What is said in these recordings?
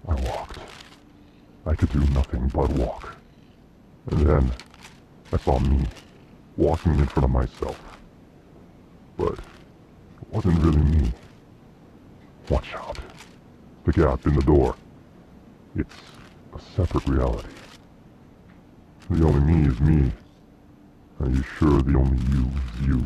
I walked. I could do nothing but walk. And then I saw me walking in front of myself. But it wasn't really me. Watch out. The gap in the door. It's a separate reality. The only me is me. Are you sure the only you is you?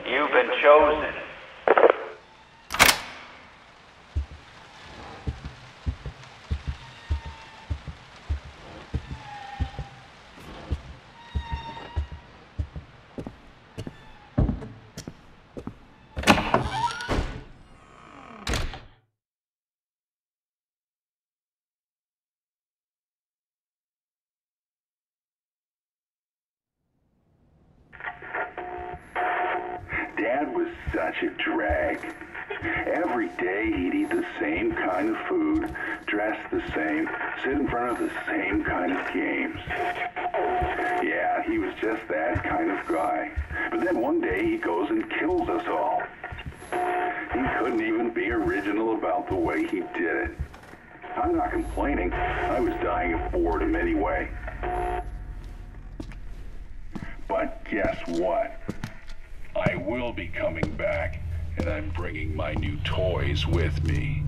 You've been chosen. Dad was such a drag. Every day he'd eat the same kind of food, dress the same, sit in front of the same kind of games. Yeah, he was just that kind of guy. But then one day he goes and kills us all. He couldn't even be original about the way he did it. I'm not complaining. I was dying of boredom anyway. But guess what? I will be coming back, and I'm bringing my new toys with me.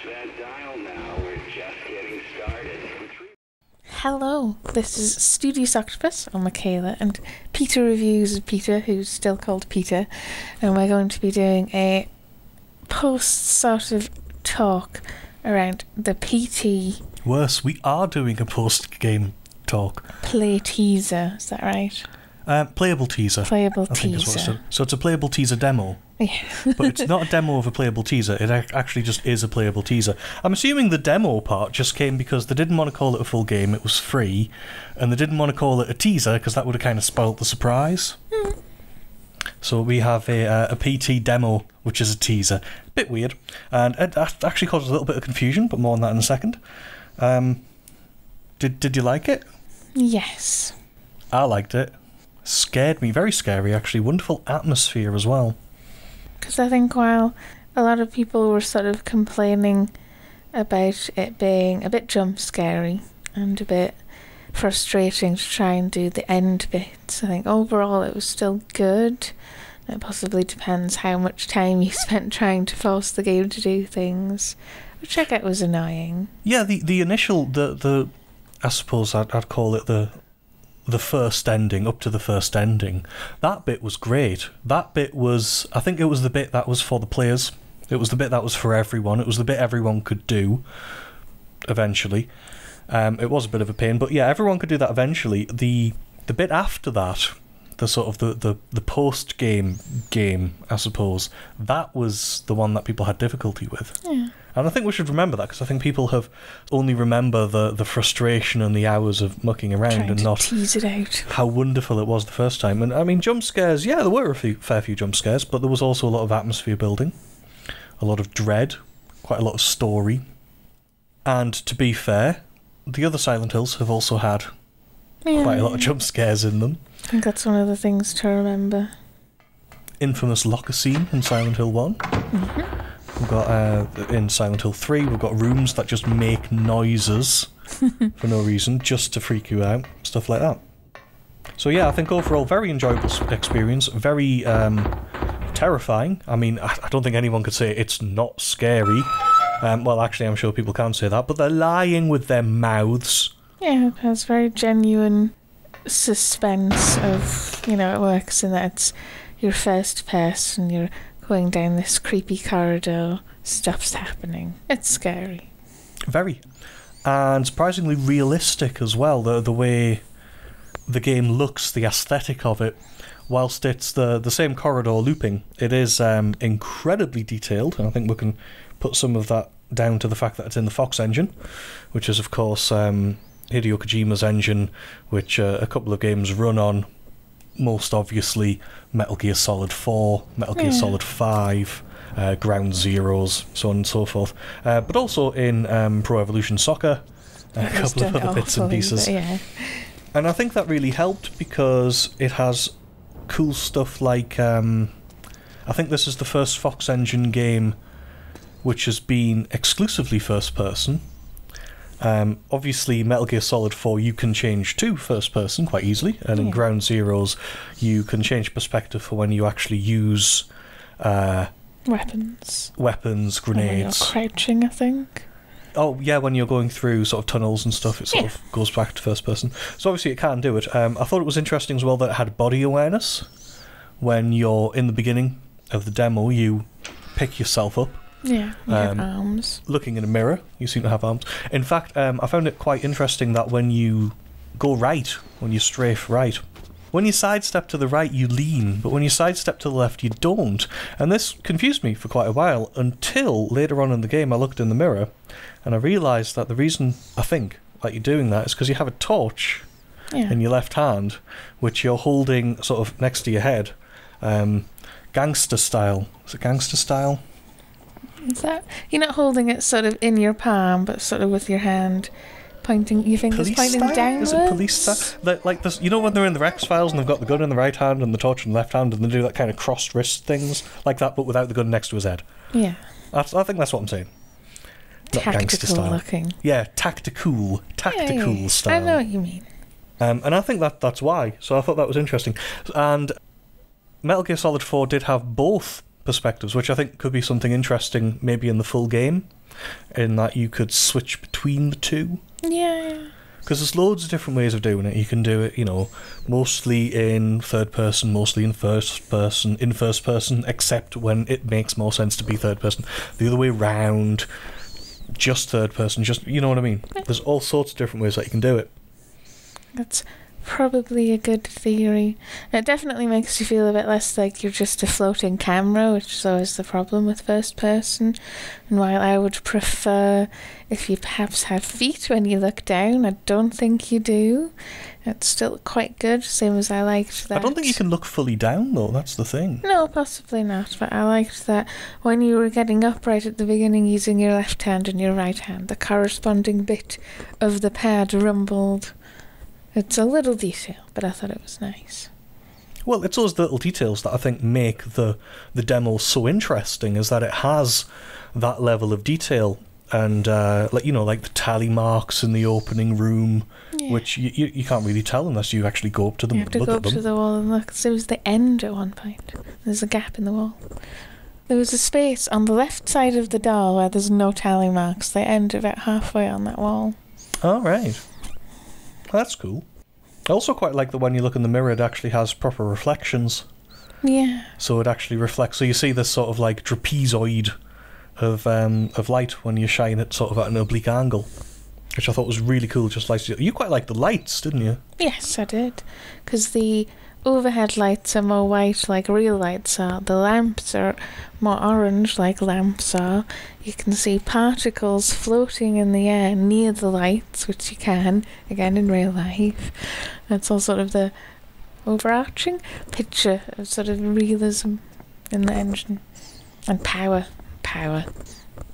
That dial now. We're just getting started. Hello, this is Studious Octopus. I'm Michaela, and Peter Reviews of Peter, who's still called Peter, and we're going to be doing a post sort of talk around the PT. Worse, we are doing a post-game talk. Play teaser, is that right? Playable teaser. Playable I think teaser. is what so it's a playable teaser demo. Yeah. But it's not a demo of a playable teaser, it actually just is a playable teaser. I'm assuming the demo part just came because they didn't want to call it a full game, it was free, and they didn't want to call it a teaser because that would have kind of spoilt the surprise. So we have a PT Demo, which is a teaser. Bit weird, and it actually caused a little bit of confusion, but more on that in a second. Did you like it? Yes. I liked it. Scared me. Very scary, actually. Wonderful atmosphere as well. Because I think while a lot of people were sort of complaining about it being a bit jump scary and a bit frustrating to try and do the end bits, I think overall it was still good. It possibly depends how much time you spent trying to force the game to do things, which I get was annoying. Yeah, the initial, the I suppose I'd call it the first ending, up to the first ending. That bit was great. That bit was, I think it was the bit that was for the players. It was the bit that was for everyone. It was the bit everyone could do, eventually. It was a bit of a pain, but yeah, everyone could do that eventually. The bit after that, the sort of the post-game game, I suppose, that was the one that people had difficulty with. Yeah. And I think we should remember that, because I think people have only remember the frustration and the hours of mucking around Trying and to not tease it out. how wonderful it was the first time. And I mean, jump scares, yeah, there were a fair few jump scares, but there was also a lot of atmosphere building, a lot of dread, quite a lot of story. And to be fair, the other Silent Hills have also had quite a lot of jump scares in them. I think that's one of the things to remember. Infamous locker scene in Silent Hill 1. Mm-hmm. We've got, in Silent Hill 3, we've got rooms that just make noises for no reason, just to freak you out, stuff like that. So yeah, I think overall, very enjoyable experience, very terrifying. I mean, I don't think anyone could say it's not scary. Well, actually, I'm sure people can say that, but they're lying with their mouths. Yeah, it has very genuine suspense of, it works in that it's your first person, you're going down this creepy corridor, stuff's happening. It's scary. Very. And surprisingly realistic as well, the way the game looks, the aesthetic of it. Whilst it's the same corridor looping, it is incredibly detailed, and I think we can put some of that down to the fact that it's in the Fox engine, which is, of course, Hideo Kojima's engine, which a couple of games run on. Most obviously, Metal Gear Solid 4, Metal Gear Solid 5, Ground Zeroes, so on and so forth. But also in Pro Evolution Soccer, a couple of other bits and pieces. Yeah. And I think that really helped because it has cool stuff like... I think this is the first Fox engine game which has been exclusively first person. Obviously, Metal Gear Solid 4 you can change to first person quite easily, and in Ground Zeroes you can change perspective for when you actually use weapons, grenades. When you're crouching, I think. Oh yeah, when you're going through sort of tunnels and stuff, it sort of goes back to first person. So obviously it can do it. I thought it was interesting as well that it had body awareness. When you're in the beginning of the demo, you pick yourself up. Yeah, you have arms. Looking in a mirror, you seem to have arms. In fact, I found it quite interesting that when you go right, when you strafe right, when you sidestep to the right, you lean, but when you sidestep to the left, you don't. And this confused me for quite a while, until later on in the game I looked in the mirror, and I realised that the reason, I think, that you're doing that is because you have a torch in your left hand, which you're holding sort of next to your head, gangster style. Is it gangster style? Is that, you're not holding it sort of in your palm, but sort of with your hand pointing, your fingers Police pointing style? downwards? Is it police style? Like this, you know when they're in the X-Files and they've got the gun in the right hand and the torch in the left hand, and they do that kind of crossed wrist things like that, but without the gun next to his head. Yeah. I think that's what I'm saying. Not gangster Tactical style. looking. Yeah, tactical style. I know what you mean. And I think that's why. So I thought that was interesting. And Metal Gear Solid 4 did have both perspectives, which I think could be something interesting maybe in the full game, in that you could switch between the two. Yeah. Because there's loads of different ways of doing it. You can do it, mostly in third person, mostly in first person, except when it makes more sense to be third person. The other way round, just third person, you know what I mean? There's all sorts of different ways that you can do it. That's probably a good theory. It definitely makes you feel a bit less like you're just a floating camera, which is always the problem with first person. And while I would prefer if you perhaps have feet when you look down, I don't think you do. It's still quite good, same as I liked that. I don't think you can look fully down, though, that's the thing. No, possibly not, but I liked that when you were getting up right at the beginning using your left hand and your right hand, the corresponding bit of the pad rumbled. It's a little detail, but I thought it was nice. Well, it's those little details that I think make the demo so interesting, is that it has that level of detail. And, like the tally marks in the opening room, which you can't really tell unless you actually go up to them You have and to look go at up them. to the wall and look. So it was the end at one point. There's a gap in the wall. There was a space on the left side of the door where there's no tally marks. They end about halfway on that wall. Oh, right. That's cool. I also quite like that when you look in the mirror, it actually has proper reflections. Yeah. So it actually reflects. So you see this sort of like trapezoid of light when you shine it sort of at an oblique angle, which I thought was really cool. Just like you quite liked the lights, didn't you? Yes, I did. Because the overhead lights are more white like real lights are. The lamps are more orange like lamps are. You can see particles floating in the air near the lights, which you can, again, in real life. That's all sort of the overarching picture of sort of realism in the engine. And power.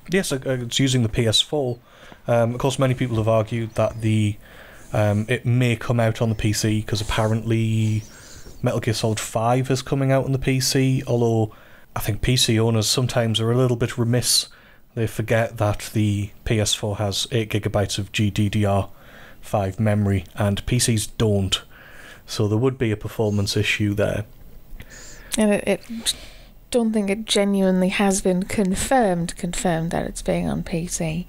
Yes, it's using the PS4. Of course, many people have argued that it may come out on the PC, because apparently Metal Gear Solid 5 is coming out on the PC, although I think PC owners sometimes are a little bit remiss. They forget that the PS4 has 8GB of GDDR5 memory, and PCs don't. So there would be a performance issue there. And it don't think it genuinely has been confirmed that it's being on PC,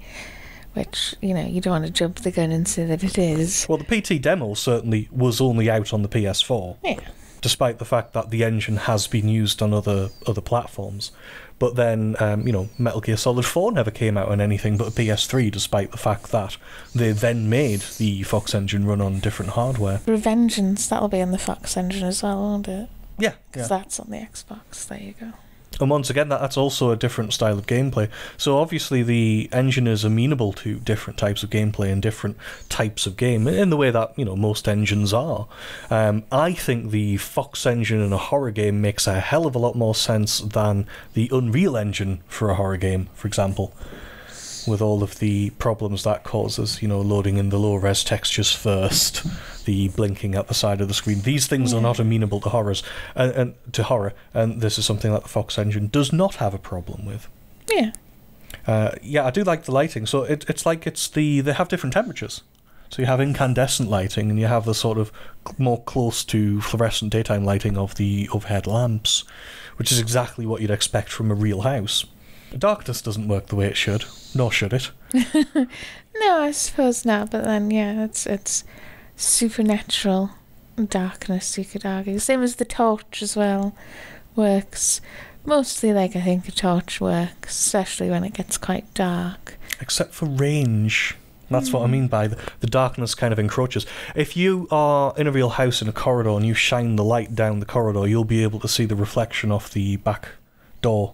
which, you don't want to jump the gun and say that it is. Well, the PT Demo certainly was only out on the PS4. Yeah. Despite the fact that the engine has been used on other platforms. But then, Metal Gear Solid 4 never came out on anything but a PS3, despite the fact that they then made the Fox engine run on different hardware. Revengeance, that'll be on the Fox engine as well, won't it? Yeah. Because that's on the Xbox. There you go. And once again, that's also a different style of gameplay. So obviously the engine is amenable to different types of gameplay and different types of game, in the way that, most engines are. I think the Fox engine in a horror game makes a hell of a lot more sense than the Unreal engine for a horror game, for example, with all of the problems that causes, loading in the low-res textures first, the blinking at the side of the screen. These things are not amenable to horror, and this is something that the Fox engine does not have a problem with. Yeah. I do like the lighting. So it's like they have different temperatures. So you have incandescent lighting, and you have the sort of more close to fluorescent daytime lighting of the overhead lamps, which is exactly what you'd expect from a real house. Darkness doesn't work the way it should, nor should it. No, I suppose not, but then, it's supernatural darkness, you could argue. Same as the torch as well works mostly like I think a torch works, especially when it gets quite dark. Except for range. That's what I mean by the darkness kind of encroaches. If you are in a real house in a corridor and you shine the light down the corridor, you'll be able to see the reflection off the back door.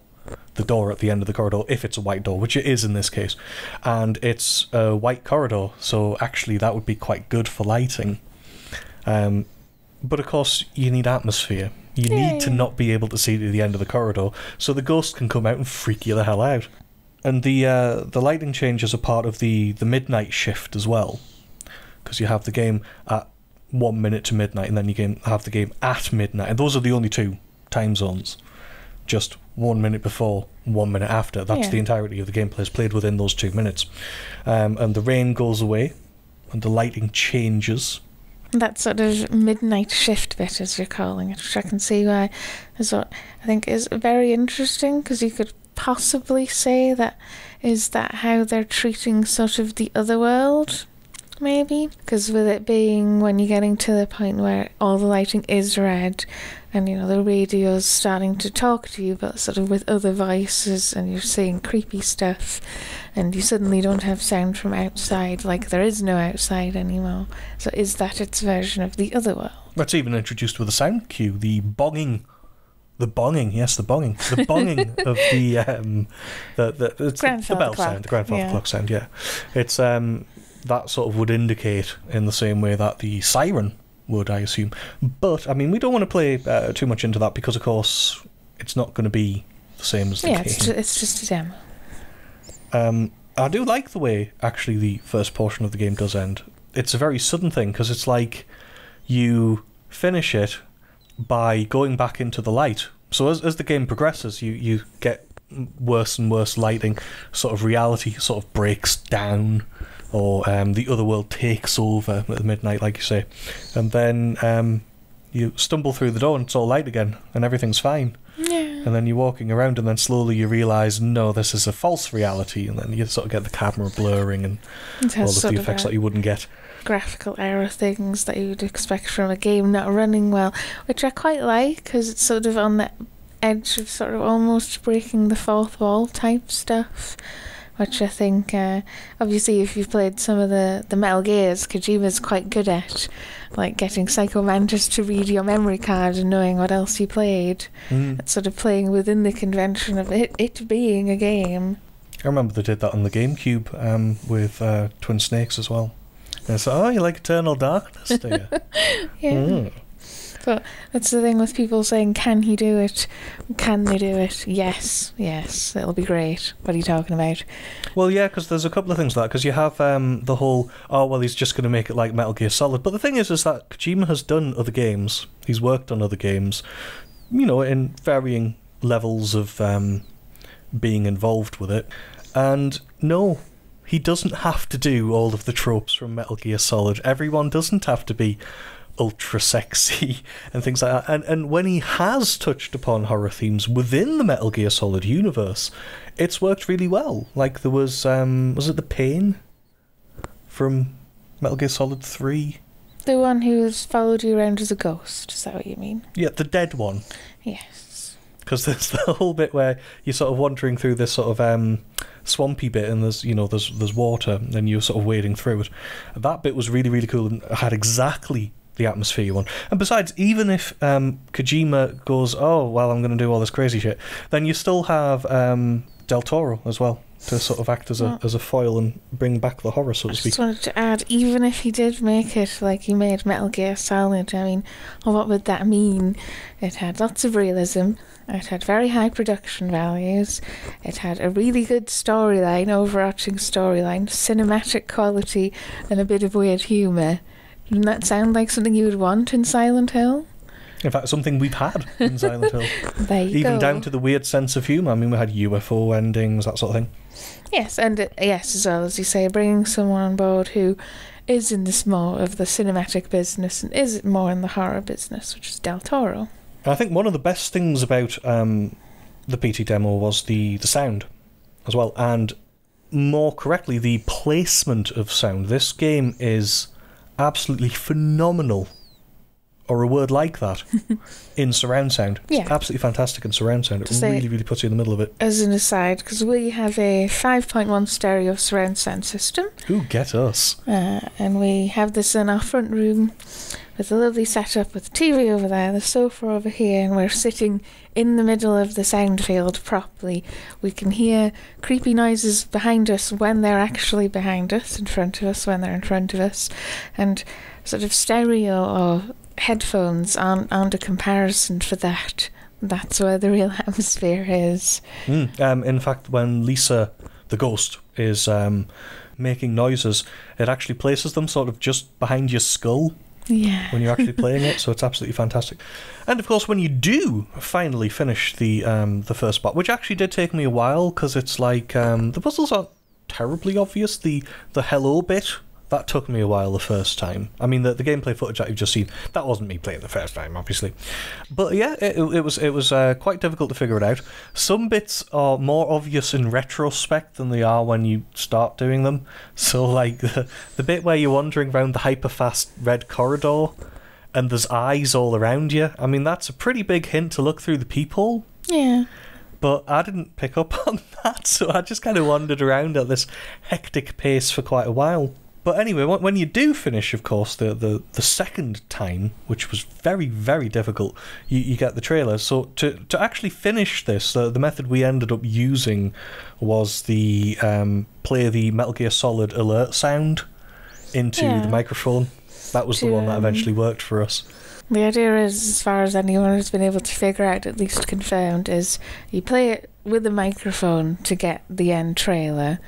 The door at the end of the corridor, if it's a white door, which it is in this case. And it's a white corridor, so actually that would be quite good for lighting. But of course, you need atmosphere. You need to not be able to see to the end of the corridor, so the ghost can come out and freak you the hell out. And the lighting changes are part of the midnight shift as well, because you have the game at 1 minute to midnight, and then you have the game at midnight. And those are the only two time zones. Just 1 minute before, 1 minute after. That's the entirety of the gameplay is played within those 2 minutes. And the rain goes away, and the lighting changes. That sort of midnight shift bit, as you're calling it, which I can see why is what I think is very interesting, because you could possibly say that how they're treating sort of the other world, maybe? Because with it being when you're getting to the point where all the lighting is red, and the radio's starting to talk to you, but sort of with other voices, and you're seeing creepy stuff, and you suddenly don't have sound from outside, like there is no outside anymore. So is that its version of the other world? That's even introduced with a sound cue, the bonging. The bonging of the bell sound, the grandfather clock sound, yeah. It's that sort of would indicate in the same way that the siren would, I assume. But, I mean, we don't want to play too much into that, because, of course, it's not going to be the same as the game. Yeah, it's just a demo. I do like the way, actually, the first portion of the game does end. It's a very sudden thing, because it's like you finish it, by going back into the light. So as the game progresses, you get worse and worse lighting, sort of reality sort of breaks down, or the other world takes over at midnight, like you say, and then you stumble through the door and it's all light again and everything's fine. Yeah. And then you're walking around and then slowly you realise, no, this is a false reality, and then you sort of get the camera blurring and It all has of sort the of effects a that you wouldn't get. graphical error things that you'd expect from a game not running well, which I quite like because it's sort of on the edge of sort of almost breaking the fourth wall type stuff, which I think obviously if you've played some of the Metal Gears, Kojima's quite good at, like getting Psycho Mantis to read your memory card and knowing what else you played. It's sort of playing within the convention of it being a game. I remember they did that on the GameCube with Twin Snakes as well. And it's like, oh, you like Eternal Darkness, do you? Yeah. But that's the thing with people saying, can he do it? Can they do it? Yes, it'll be great. What are you talking about? Well, yeah, because there's a couple of things like that. Because you have the whole, oh, well, he's just going to make it like Metal Gear Solid. But the thing is that Kojima has done other games. He's worked on other games, in varying levels of being involved with it. And no, he doesn't have to do all of the tropes from Metal Gear Solid. Everyone doesn't have to be ultra sexy and things like that. And when he has touched upon horror themes within the Metal Gear Solid universe, it's worked really well. Like there was it the Pain from Metal Gear Solid 3? The one who's followed you around as a ghost, is that what you mean? Yeah, the dead one. Yes. Because there's the whole bit where you're sort of wandering through this sort of swampy bit, and there's water, and you're sort of wading through it. And that bit was really, really cool and had exactly the atmosphere you want. And besides, even if Kojima goes, oh, well, I'm going to do all this crazy shit, then you still have Del Toro as well to sort of act as a foil and bring back the horror, so to speak. I just wanted to add, even if he did make it like he made Metal Gear Solid, I mean, what would that mean? It had lots of realism, it had very high production values, it had a really good storyline, overarching storyline, cinematic quality, and a bit of weird humour. Doesn't that sound like something you would want in Silent Hill? In fact, something we've had in Silent Hill. There you Even go. down to the weird sense of humour. I mean, we had UFO endings, that sort of thing. Yes, and yes, as well as you say, bringing someone on board who is in this more of the cinematic business and is more in the horror business, which is Del Toro. I think one of the best things about the P.T. Demo was the sound as well, and more correctly, the placement of sound. This game is absolutely phenomenal, or a word like that, in surround sound. Yeah. It's absolutely fantastic in surround sound. It Say- really, really puts you in the middle of it. As an aside, because we have a 5.1 stereo surround sound system, Ooh, get us. and we have this in our front room with a lovely setup with the TV over there, the sofa over here, and we're sitting in the middle of the sound field properly. We can hear creepy noises behind us when they're actually behind us, in front of us when they're in front of us, and sort of stereo or headphones aren't a comparison for that. That's where the real atmosphere is. In fact, when Lisa, the ghost, is making noises, it actually places them sort of just behind your skull. Yeah. When you're actually playing it, so it's absolutely fantastic. And of course, when you do finally finish the first part, which actually did take me a while, because it's like the puzzles aren't terribly obvious. The hello bit, that took me a while the first time. I mean, the gameplay footage that you've just seen, that wasn't me playing the first time, obviously. But yeah, it was quite difficult to figure it out. Some bits are more obvious in retrospect than they are when you start doing them. So, like, the bit where you're wandering around the hyper-fast red corridor and there's eyes all around you, I mean, that's a pretty big hint to look through the peephole. Yeah. But I didn't pick up on that, so I just kind of wandered around at this hectic pace for quite a while. But anyway, when you do finish, of course, the second time, which was very, very difficult, you get the trailer. So to actually finish this, the method we ended up using was the play the Metal Gear Solid alert sound into the microphone. That was the one that eventually worked for us. The idea is, as far as anyone has been able to figure out, at least confirmed, is you play it with the microphone to get the end trailer.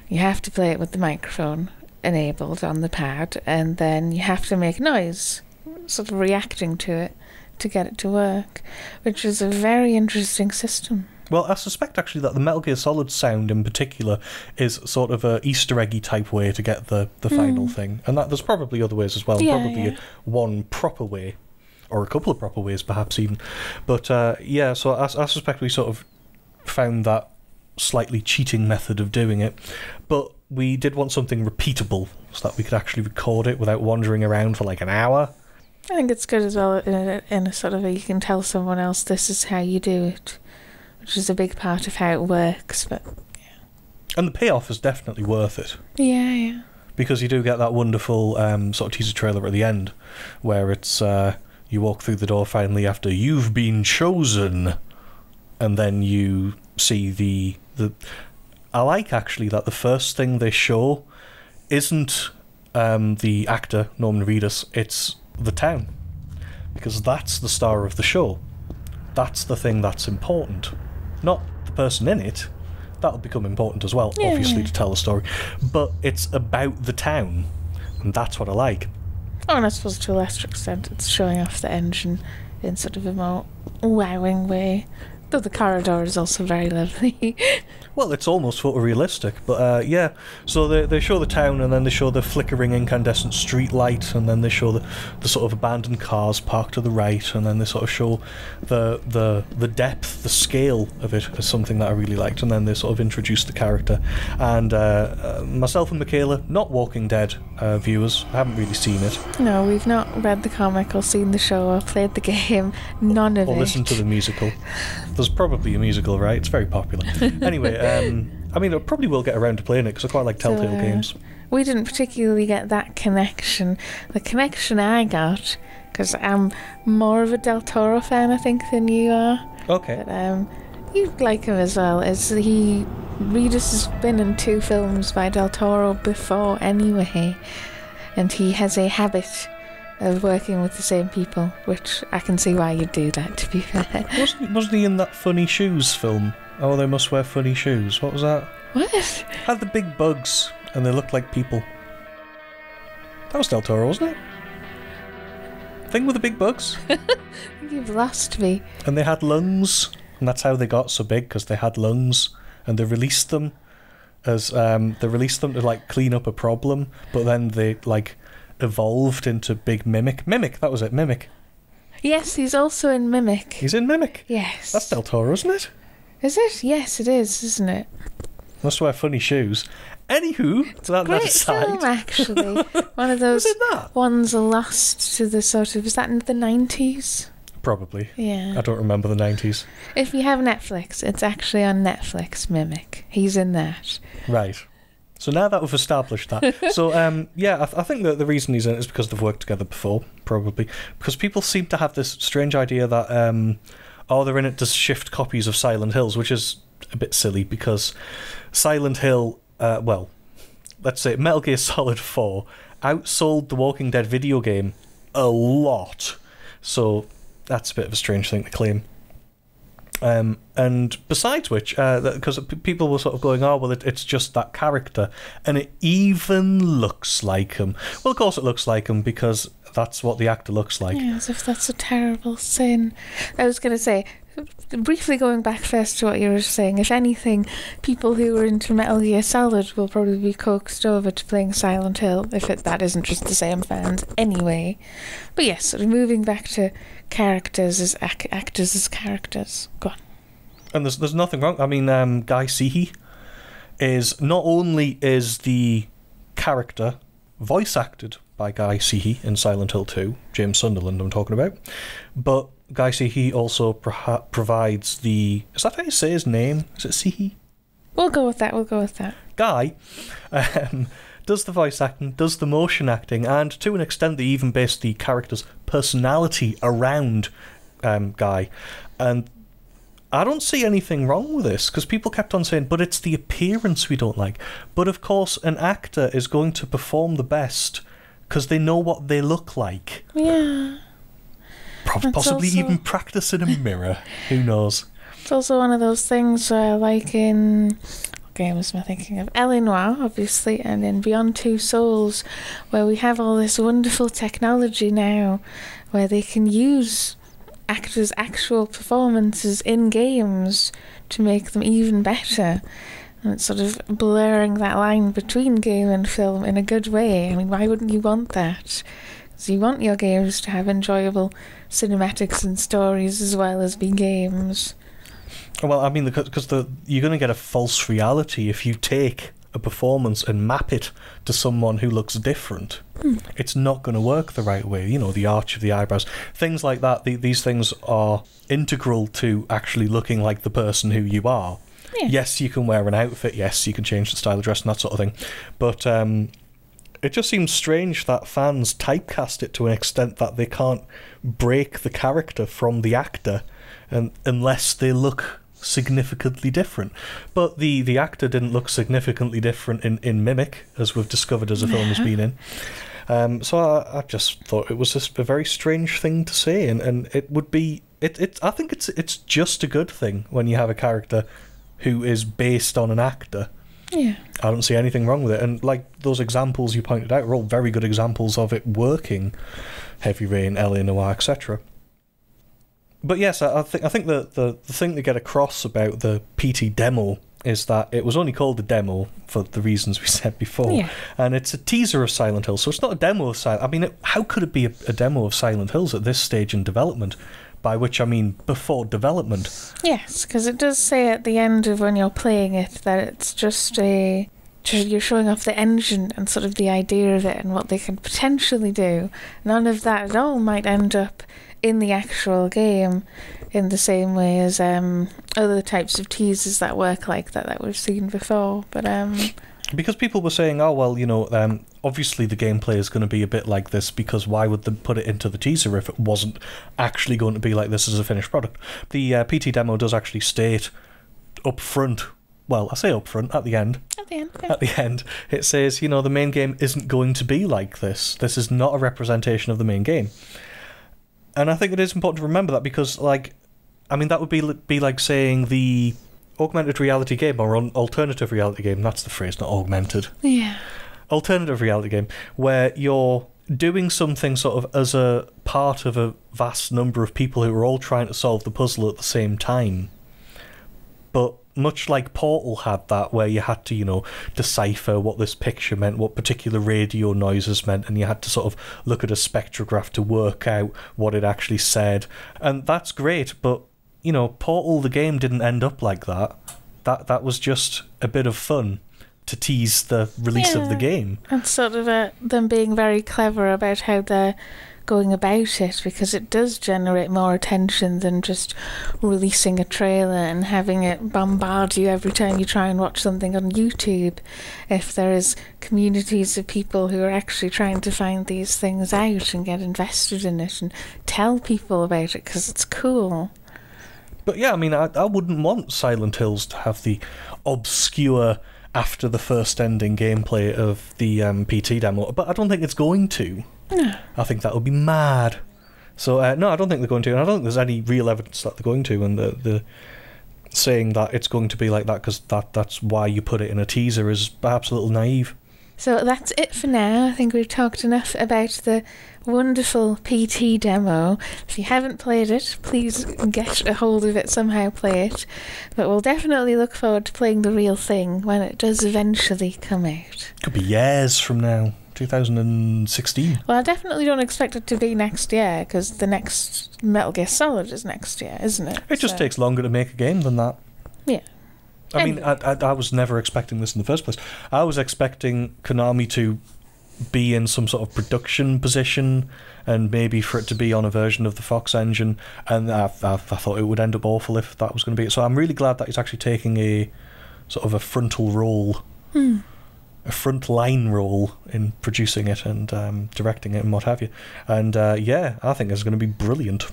You have to play it with the microphone enabled on the pad, and then you have to make noise, sort of reacting to it, to get it to work, which is a very interesting system. Well, I suspect actually that the Metal Gear Solid sound in particular is sort of a Easter eggy type way to get the final thing, and that there's probably other ways as well, probably one proper way, or a couple of proper ways perhaps even. But so I suspect we sort of found that slightly cheating method of doing it, but we did want something repeatable so that we could actually record it without wandering around for like an hour. I think it's good as well in a sort of you can tell someone else this is how you do it, which is a big part of how it works. But and the payoff is definitely worth it. Yeah. Because you do get that wonderful sort of teaser trailer at the end, where it's you walk through the door finally after you've been chosen, and then you see the. I like actually that the first thing they show isn't the actor Norman Reedus, it's the town, because that's the star of the show. That's the thing that's important, not the person in it. That'll become important as well, obviously, to tell the story. But it's about the town, and that's what I like. Oh, and I suppose to a lesser extent, it's showing off the engine in sort of a more wowing way. Though the corridor is also very lovely. Well, it's almost photorealistic, but so they show the town, and then they show the flickering incandescent street light, and then they show the sort of abandoned cars parked to the right, and then they sort of show the depth, the scale of it as something that I really liked, and then they sort of introduce the character. And myself and Michaela, not Walking Dead viewers, haven't really seen it. No, we've not read the comic or seen the show or played the game, none of it. Or listened to the musical. There's probably a musical, right? It's very popular. Anyway, I mean, I probably will get around to playing it because I quite like Telltale games. We didn't particularly get that connection. The connection I got, because I'm more of a Del Toro fan, I think, than you are. Okay. But you like him as well. Reedus has been in 2 films by Del Toro before anyway, and he has a habit of working with the same people, which I can see why you'd do that, to be fair. Wasn't he in that Funny Shoes film? Oh, they must wear funny shoes. What was that? What? Had the big bugs, and they looked like people. That was Del Toro, wasn't it? Thing with the big bugs. You've lost me. And they had lungs, and that's how they got so big, because they had lungs, and they released them to like clean up a problem, but then they like evolved into big Mimic. Mimic, that was it, Mimic. Yes, he's also in Mimic. He's in Mimic? Yes. That's Del Toro, isn't it? Is it? Yes, it is, isn't it? Must wear funny shoes. Anywho, that Great aside. film, actually. One of those ones lost to the sort of... Was that in the 90s? Probably. Yeah. I don't remember the 90s. If you have Netflix, it's actually on Netflix, Mimic. He's in that. Right. So now that we've established that, so I think that the reason he's in it is because they've worked together before, probably. Because people seem to have this strange idea that, they're in it to shift copies of Silent Hills, which is a bit silly, because Silent Hill, let's say Metal Gear Solid 4 outsold the Walking Dead video game a lot. So that's a bit of a strange thing to claim. And besides which, because people were sort of going, it's just that character, and it even looks like him. Well, of course it looks like him, because that's what the actor looks like. Yeah, as if that's a terrible sin. I was going to say, briefly going back first to what you were saying, if anything, people who are into Metal Gear Solid will probably be coaxed over to playing Silent Hill, if that isn't just the same fans anyway. But yes, sort of moving back to characters as actors as characters. Go on. And there's nothing wrong. I mean, Guy Seehey is not only is the character voice acted by Guy Seehey in Silent Hill 2, James Sunderland I'm talking about, but Guy Seehey also provides the... Is that how you say his name? Is it Seehey? We'll go with that. Guy does the voice acting, does the motion acting, and to an extent they even base the character's personality around Guy. And I don't see anything wrong with this, because people kept on saying, but it's the appearance we don't like. But of course, an actor is going to perform the best because they know what they look like. Yeah. Possibly even practice in a mirror. Who knows? It's also one of those things where, like in... What game was I thinking of? L.A. Noire, obviously, and in Beyond Two Souls, where we have all this wonderful technology now where they can use actors' actual performances in games to make them even better. And it's sort of blurring that line between game and film in a good way. I mean, why wouldn't you want that? Because you want your games to have enjoyable cinematics and stories as well as be games. Well, I mean, because you're going to get a false reality if you take a performance and map it to someone who looks different. It's not going to work the right way. You know, the arch of the eyebrows, things like that. These things are integral to actually looking like the person who you are. Yeah. Yes, you can wear an outfit. Yes, you can change the style of dress and that sort of thing. But it just seems strange that fans typecast it to an extent that they can't break the character from the actor, unless they look significantly different. But the actor didn't look significantly different in Mimic, as we've discovered as the film has been in. So I just thought it was just a very strange thing to say, and it would be I think it's just a good thing when you have a character who is based on an actor. Yeah. I don't see anything wrong with it, and like those examples you pointed out are all very good examples of it working. Heavy Rain, LA Noire, etc. But yes, I think the thing to get across about the P.T Demo is that it was only called a demo for the reasons we said before, Yeah. and it's a teaser of Silent Hill, so it's not a demo of Silent. I mean, how could it be a demo of Silent Hills at this stage in development? By which I mean before development. Yes, because it does say at the end of when you're playing it that it's just you're showing off the engine and sort of the idea of it and what they can potentially do. None of that at all might end up in the actual game in the same way as other types of teasers that work like that we've seen before. But because people were saying, oh well, you know, obviously the gameplay is going to be a bit like this, because why would they put it into the teaser if it wasn't actually going to be like this as a finished product? The PT demo does actually state up front, well, I say up front, at the end. at the end, yeah. At the end, it says, you know, the main game isn't going to be like this. This is not a representation of the main game. And I think it is important to remember that, because, like, I mean, that would be like saying the augmented reality game or alternative reality game, that's the phrase, not augmented. Yeah. Alternative reality game, where you're doing something sort of as a part of a vast number of people who are all trying to solve the puzzle at the same time. But much like Portal had that, where you had to, you know, decipher what this picture meant, what particular radio noises meant, and you had to sort of look at a spectrograph to work out what it actually said. And that's great, but, you know, Portal, the game, didn't end up like that. That was just a bit of fun to tease the release of the game. And sort of them being very clever about how they're going about it, because it does generate more attention than just releasing a trailer and having it bombard you every time you try and watch something on YouTube. If there is communities of people who are actually trying to find these things out and get invested in it and tell people about it because it's cool. But yeah, I mean, I wouldn't want Silent Hills to have the obscure after the first ending gameplay of the PT demo, but I don't think it's going to. No. I think that would be mad. So no, I don't think they're going to, and I don't think there's any real evidence that they're going to, and the saying that it's going to be like that because that's why you put it in a teaser is perhaps a little naive. So that's it for now. I think we've talked enough about the wonderful PT demo. If you haven't played it, please get a hold of it somehow, play it. But we'll definitely look forward to playing the real thing when it does eventually come out. Could be years from now, 2016. Well, I definitely don't expect it to be next year, because the next Metal Gear Solid is next year, isn't it? It just takes longer to make a game than that. Yeah. I mean, I was never expecting this in the first place. I was expecting Konami to be in some sort of production position and maybe for it to be on a version of the Fox engine, and I thought it would end up awful if that was going to be it. So I'm really glad that it's actually taking a sort of a frontal role, a frontline role in producing it and directing it and what have you. And yeah, I think it's going to be brilliant.